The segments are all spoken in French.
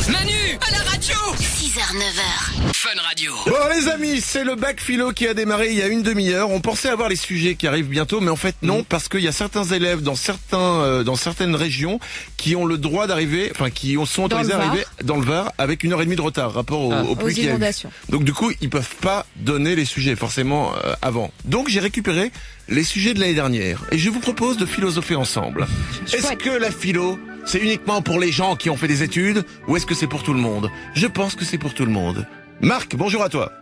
Manu, à la radio. 6h, 9h. Fun Radio. Bon les amis, c'est le bac philo qui a démarré il y a une demi-heure. On pensait avoir les sujets qui arrivent bientôt, mais en fait non, parce qu'il y a certains élèves dans certaines régions qui ont le droit d'arriver, enfin qui sont autorisés à arriver dans le Var avec 1h30 de retard, rapport au pluie qu'il y a eu. Donc du coup, ils peuvent pas donner les sujets forcément avant. Donc j'ai récupéré les sujets de l'année dernière et je vous propose de philosopher ensemble. Est-ce que la philo, c'est uniquement pour les gens qui ont fait des études ou est-ce que c'est pour tout le monde? Je pense que c'est pour tout le monde. Marc, bonjour à toi.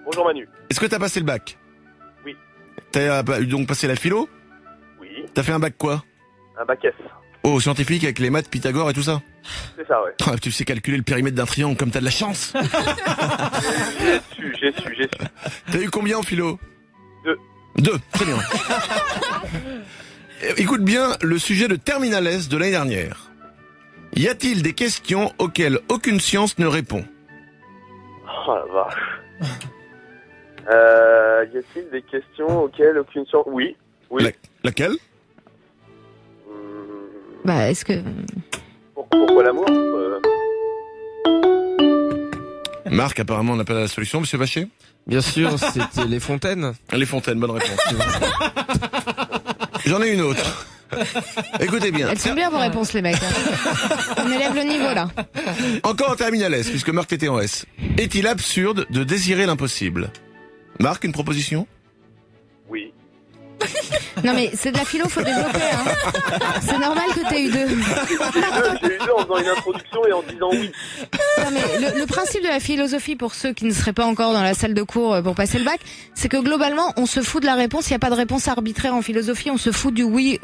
Bonjour Manu. Est-ce que t'as passé le bac? Oui. T'as donc passé la philo? Oui. T'as fait un bac quoi? Un bac S. Oh, scientifique avec les maths, Pythagore et tout ça? C'est ça, ouais. Ah, tu sais calculer le périmètre d'un triangle comme t'as de la chance. J'ai su. T'as eu combien en philo? 2. Très bien. Écoute bien le sujet de Terminal S de l'année dernière. Y a-t-il des questions auxquelles aucune science ne répond? Oh la vache. Y a-t-il des questions auxquelles aucune science... Oui. Laquelle? Bah, est-ce que... Pourquoi l'amour Marc, apparemment, on n'a pas la solution, monsieur Vacher? Bien sûr, c'était les fontaines. Les fontaines, bonne réponse. J'en ai une autre. Écoutez bien. Elles sont bien vos réponses, les mecs. On élève le niveau, là. Encore en terminal S, puisque Marc était en S. Est-il absurde de désirer l'impossible? Marc, une proposition? Oui. Non mais c'est de la philo, faut développer, hein. C'est normal que t'aies eu 2. J'ai eu 2 en faisant une introduction et en disant oui. Non mais le principe de la philosophie, pour ceux qui ne seraient pas encore dans la salle de cours pour passer le bac, c'est que globalement on se fout de la réponse. Il n'y a pas de réponse arbitraire en philosophie. On se fout du oui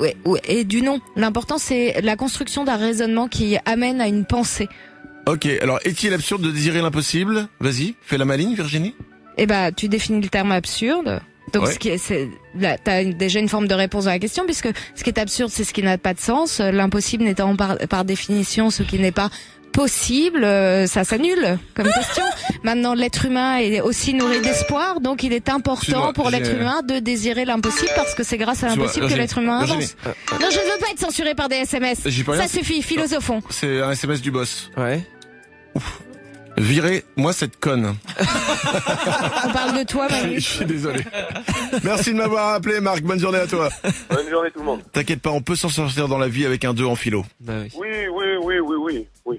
et du non. L'important c'est la construction d'un raisonnement qui amène à une pensée. Ok, alors est-il absurde de désirer l'impossible? Vas-y, fais la maligne, Virginie. Eh ben, tu définis le terme absurde. Donc, Ouais. Là, t'as déjà une forme de réponse à la question, puisque ce qui est absurde, c'est ce qui n'a pas de sens. L'impossible n'étant par définition ce qui n'est pas possible, ça s'annule comme question. Maintenant, l'être humain est aussi nourri d'espoir, donc il est important pour l'être humain de désirer l'impossible, parce que c'est grâce à l'impossible que l'être humain avance. Non, je ne veux pas être censuré par des SMS. Ça suffit, philosophons. C'est un SMS du boss. Ouais. Virez-moi cette conne. On parle de toi, Manu. Je suis désolé. Merci de m'avoir appelé, Marc. Bonne journée à toi. Bonne journée tout le monde. T'inquiète pas, on peut s'en sortir dans la vie avec un 2 en philo. Bah oui. Oui.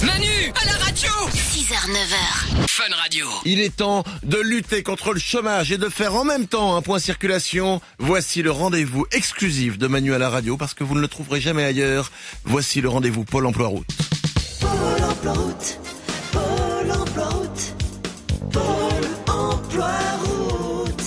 Manu, à la radio. 6h, 9h. Fun Radio. Il est temps de lutter contre le chômage et de faire en même temps un point circulation. Voici le rendez-vous exclusif de Manu à la radio, parce que vous ne le trouverez jamais ailleurs. Voici le rendez-vous Pôle emploi route. Pôle emploi route, Pôle emploi route, Pôle emploi route.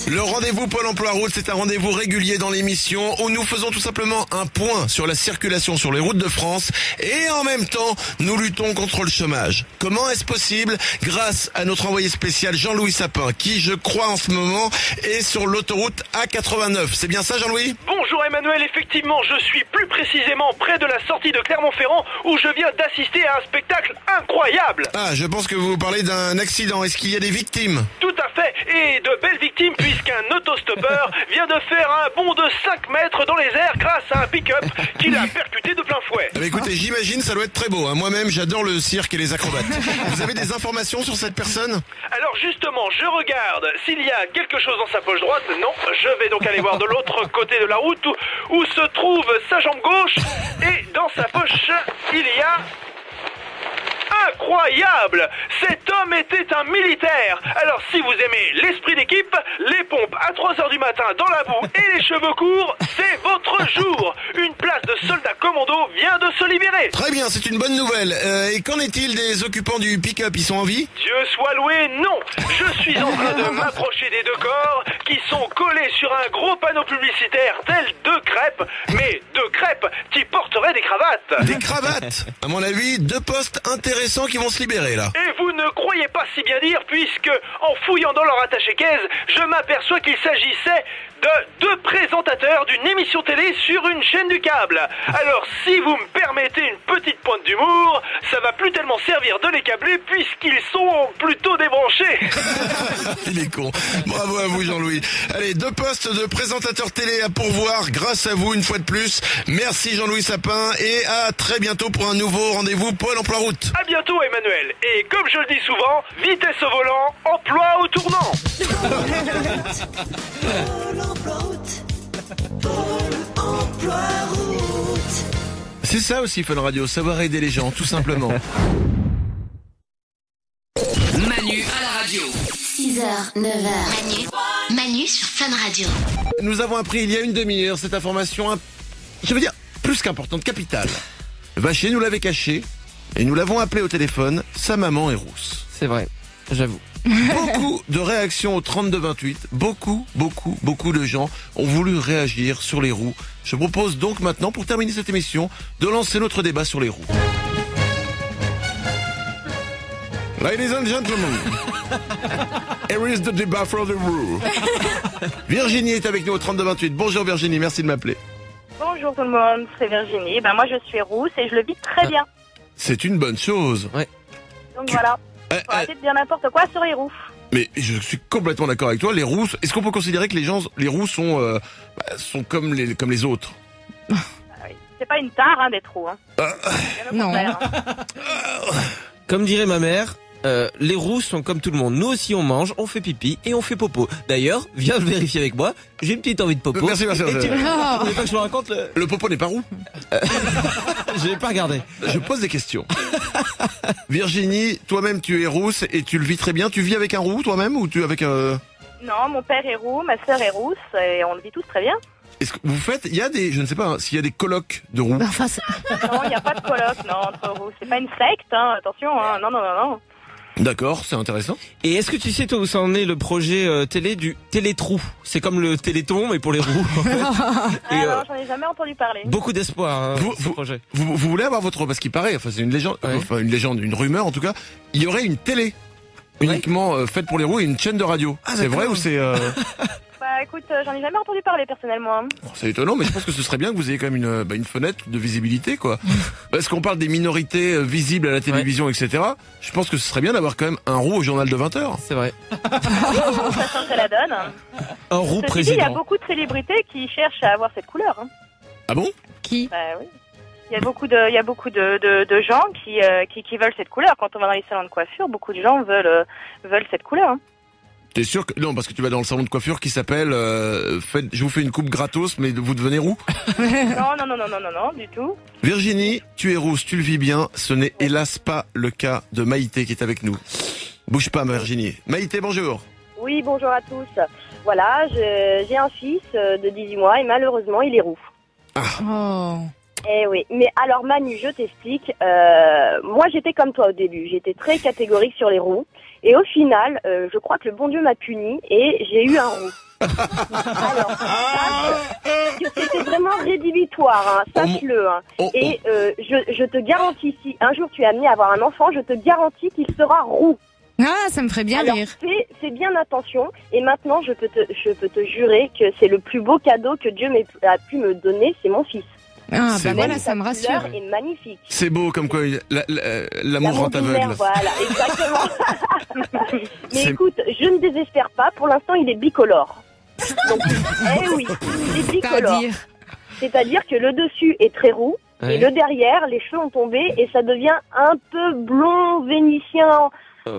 Le rendez-vous Pôle emploi route, c'est un rendez-vous régulier dans l'émission où nous faisons tout simplement un point sur la circulation sur les routes de France et en même temps, nous luttons contre le chômage. Comment est-ce possible? Grâce à notre envoyé spécial Jean-Louis Sapin, qui, je crois en ce moment, est sur l'autoroute A89. C'est bien ça, Jean-Louis? Bonjour Emmanuel, effectivement, je suis plus précisément près de la sortie de Clermont-Ferrand où je viens d'assister à un spectacle incroyable. Ah, je pense que vous parlez d'un accident. Est-ce qu'il y a des victimes? Tout à fait, et de belles victimes puisqu'un autostoppeur vient de faire un bond de 5 mètres dans les airs grâce à un pick-up qui l'a percuté de plein fouet. Ah bah écoutez, j'imagine ça doit être très beau. Moi-même, j'adore le cirque et les acrobates. Vous avez des informations sur cette personne? Alors justement, je regarde s'il y a quelque chose dans sa poche droite. Non, je vais donc aller voir de l'autre côté de la route où se trouve sa jambe gauche. Et dans sa poche, il y a... Incroyable! Cet homme était un militaire. Alors si vous aimez l'esprit d'équipe, les pompes à 3h du matin dans la boue et les cheveux courts, c'est votre jour. Une place de soldat commando vient de se libérer. Très bien, c'est une bonne nouvelle. Et qu'en est-il des occupants du pick-up? Ils sont en vie? Dieu soit loué, non. Je suis en train de m'approcher des 2 corps qui sont collés sur un gros panneau publicitaire tel 2 crêpes, mais 2 crêpes qui porteraient des cravates. Des cravates? À mon avis, 2 postes intéressants qui vont se libérer là. Et vous ne croyez croyais pas si bien dire, puisque, en fouillant dans leur attaché-caisse, je m'aperçois qu'il s'agissait de 2 présentateurs d'une émission télé sur une chaîne du câble. Alors, si vous me permettez une petite pointe d'humour, ça va plus tellement servir de les câbler, puisqu'ils sont plutôt débranchés. Il est con. Bravo à vous Jean-Louis. Allez, 2 postes de présentateur télé à pourvoir grâce à vous une fois de plus. Merci Jean-Louis Sapin et à très bientôt pour un nouveau rendez-vous Pôle Emploi Route. À bientôt Emmanuel. Et comme je le dis souvent, vitesse au volant, emploi au tournant. Pôle emploi route. Pôle emploi route. C'est ça aussi Fun Radio, savoir aider les gens, tout simplement. Manu à la radio. 6h, 9h. Manu sur Fun Radio. Nous avons appris il y a une demi-heure cette information, je veux dire, plus qu'importante, capitale. Vacher nous l'avait caché et nous l'avons appelé au téléphone, sa maman est rousse. C'est vrai, j'avoue. Beaucoup de réactions au 32-28, beaucoup de gens ont voulu réagir sur les roues. Je propose donc maintenant, pour terminer cette émission, de lancer notre débat sur les roues. Ladies and gentlemen, here is the debate for the roue. Virginie est avec nous au 32-28. Bonjour Virginie, merci de m'appeler. Bonjour tout le monde, c'est Virginie. Moi je suis rousse et je le vis très bien. C'est une bonne chose. Ouais. Donc voilà, faut arrêter de dire n'importe quoi sur les roues. Mais je suis complètement d'accord avec toi. Les roues, est-ce qu'on peut considérer que les roues sont comme les autres? Ah oui. C'est pas une tare d'être roux. Bien au Non. contraire, Comme dirait ma mère, les roux sont comme tout le monde. Nous aussi on mange, on fait pipi et on fait popo. D'ailleurs, viens le vérifier avec moi. J'ai une petite envie de popo. Merci. Et tu voulais pas que je te raconte Le popo n'est pas roux. Je l'ai pas regardé. Je pose des questions. Virginie, toi-même tu es rousse et tu le vis très bien. Tu vis avec un roux toi-même ou tu avec un... Non, mon père est roux, ma sœur est rousse et on le vit tous très bien. Est-ce que vous faites, il y a des, je ne sais pas, s'il y a des colloques de roux. Enfin, Non, il n'y a pas de colloque, non, entre roux. C'est pas une secte, attention, non. D'accord, c'est intéressant. Et est-ce que tu sais toi où ça en est le projet télé du Télétrou? C'est comme le Téléthon mais pour les roues. Et, Non, j'en ai jamais entendu parler. beaucoup d'espoir ce Vous- projet. Vous voulez avoir votre, parce qu'il paraît, enfin c'est une légende, une rumeur en tout cas, il y aurait une télé uniquement faite pour les roues et une chaîne de radio. C'est vrai ou c'est Écoute, j'en ai jamais entendu parler personnellement. c'est étonnant, mais je pense que ce serait bien que vous ayez quand même une fenêtre de visibilité, quoi. Parce qu'on parle des minorités visibles à la télévision, etc. Je pense que ce serait bien d'avoir quand même un roux au journal de 20h. C'est vrai. Ça changerait la donne. Un roux Ceci dit, il y a président. beaucoup de célébrités qui cherchent à avoir cette couleur. Ah bon? qui? Oui. Il y a beaucoup de gens qui veulent cette couleur. Quand on va dans les salons de coiffure, beaucoup de gens veulent cette couleur. T'es sûr que non, parce que tu vas dans le salon de coiffure qui s'appelle je vous fais une coupe gratos mais vous devenez roux. Non, du tout. Virginie, tu es rousse, tu le vis bien, ce n'est hélas pas le cas de Maïté qui est avec nous. Bouge pas Virginie. Maïté, bonjour. Oui, bonjour à tous. Voilà, j'ai un fils de 18 mois et malheureusement, il est roux. Oh. Eh oui, mais alors Manu, je t'explique. Moi, j'étais comme toi au début. J'étais très catégorique sur les roux. Et au final, je crois que le bon Dieu m'a puni et j'ai eu un roux. Alors, c'était vraiment rédhibitoire, sache-le. Et je te garantis, si un jour tu es amené à avoir un enfant, je te garantis qu'il sera roux. Ah, ça me ferait bien Alors, rire. fais bien attention. Et maintenant, je peux te jurer que c'est le plus beau cadeau que Dieu a pu me donner, c'est mon fils. Ah, C'est bah bon. voilà, ça me rassure. La couleur est magnifique. C'est beau comme quoi l'amour rend L'amour d'une mère, aveugle. voilà, exactement. Mais C'est- écoute, je ne désespère pas. Pour l'instant, il est bicolore. Donc, oui, il est bicolore. C'est-à-dire C'est-à-dire que le dessus est très roux Ouais. et le derrière, les cheveux ont tombé et ça devient un peu blond vénitien,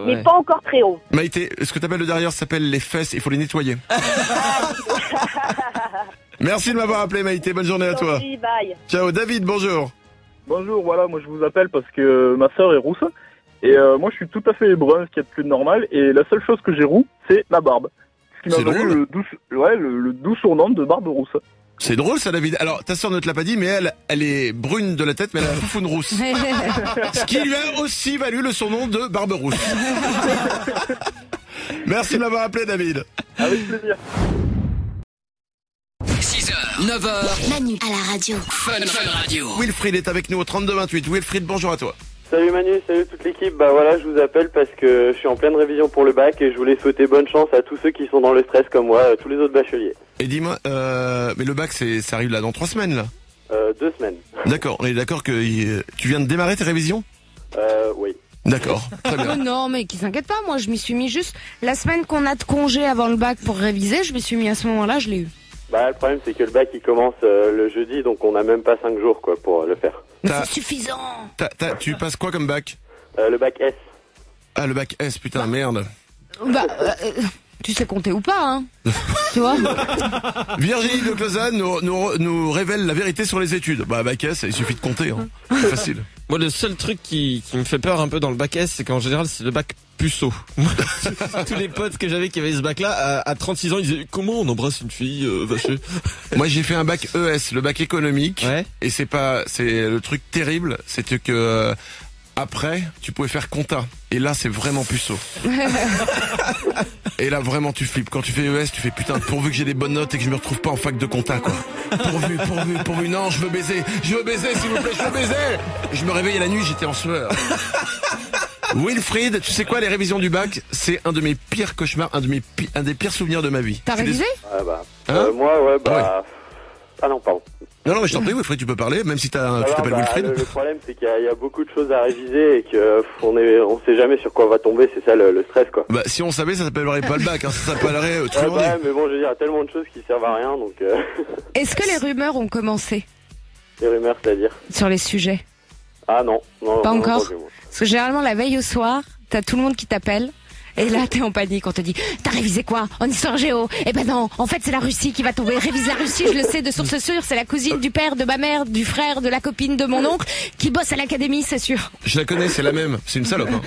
mais pas encore très haut. Maïté, ce que t'appelles le derrière s'appelle les fesses, il faut les nettoyer. Merci de m'avoir appelé Maïté, bonne journée à toi. Oui, bye. Ciao David, bonjour. Bonjour, voilà, moi je vous appelle parce que ma sœur est rousse et moi je suis tout à fait brun, ce qui est plus normal, et la seule chose que j'ai roux, c'est la barbe. Ce qui C'est m'a valu drôle. le doux surnom de barbe rousse. C'est drôle ça David. Alors ta sœur ne te l'a pas dit mais elle est brune de la tête mais elle a la foufoune rousse. Ce qui lui a aussi valu le surnom de Barbe Rousse. Merci de m'avoir appelé David. Avec plaisir. 6h, 9h, Manu à la radio. Fun Radio. Wilfried est avec nous au 32-28. Wilfried, bonjour à toi. Salut Manu, salut toute l'équipe. Bah voilà, je vous appelle parce que je suis en pleine révision pour le bac et je voulais souhaiter bonne chance à tous ceux qui sont dans le stress comme moi, tous les autres bacheliers. Et dis-moi, mais le bac, ça arrive là dans 3 semaines, là. 2 semaines. D'accord, on est d'accord que tu viens de démarrer tes révisions? Oui. D'accord, très bien. Non, mais qui s'inquiète pas, moi je m'y suis mis juste la semaine qu'on a de congé avant le bac pour réviser, je me suis mis à ce moment-là, je l'ai eu. Bah le problème c'est que le bac il commence le jeudi, donc on a même pas 5 jours quoi pour le faire. Mais c'est suffisant. Tu passes quoi comme bac? Le bac S. Ah, le bac S, putain, merde. Bah, tu sais compter ou pas, hein. Tu vois. Virginie de Lausanne nous révèle la vérité sur les études. Bah, bac S, il suffit de compter, hein. C'est facile. Moi, le seul truc qui me fait peur un peu dans le bac S, c'est qu'en général, c'est le bac puceau. Tous les potes que j'avais qui avaient ce bac-là, à 36 ans, ils disaient comment on embrasse une fille vachée. Moi, j'ai fait un bac ES, le bac économique. Ouais. Et c'est le truc terrible, c'est que après, tu pouvais faire compta. Et là, c'est vraiment puceau. Et là, vraiment, tu flippes. Quand tu fais ES, tu fais putain, pourvu que j'ai des bonnes notes et que je me retrouve pas en fac de compta, quoi. Pourvu. Non, je veux baiser, s'il vous plaît, je veux baiser. Et je me réveille la nuit, j'étais en sueur. Wilfried, tu sais quoi, les révisions du bac, c'est un de mes pires cauchemars, un des pires souvenirs de ma vie. T'as révisé? Ouais, bah. Hein Moi, ouais, bah. Ouais. Ah non, pardon. Non, mais je t'en prie, Wilfried, tu peux parler, même si tu t'appelles Wilfried. Le problème c'est qu'il y a beaucoup de choses à réviser et que on sait jamais sur quoi on va tomber, c'est ça le stress quoi. Bah, si on savait, ça s'appellerait pas le bac, hein, ça s'appellerait truand. Ouais, mais bon, je veux dire, il y a tellement de choses qui servent à rien, donc. Est-ce que les rumeurs ont commencé Les rumeurs, c'est-à-dire? sur les sujets? Ah non. Pas encore. que moi. Parce que généralement, la veille au soir, t'as tout le monde qui t'appelle. Et là, t'es en panique, on te dit, t'as révisé quoi? En histoire géo? Eh ben non, en fait, c'est la Russie qui va tomber. Révise la Russie, je le sais de source sûre, c'est la cousine du père, de ma mère, du frère, de la copine de mon oncle, qui bosse à l'académie, c'est sûr. Je la connais, c'est la même. C'est une salope, hein.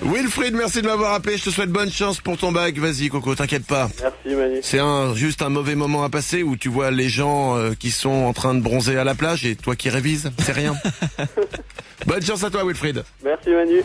Wilfried, merci de m'avoir appelé. Je te souhaite bonne chance pour ton bac. Vas-y, Coco, t'inquiète pas. Merci, Manu. C'est juste un mauvais moment à passer où tu vois les gens qui sont en train de bronzer à la plage et toi qui révises. C'est rien. Bonne chance à toi, Wilfried. Merci, Manu.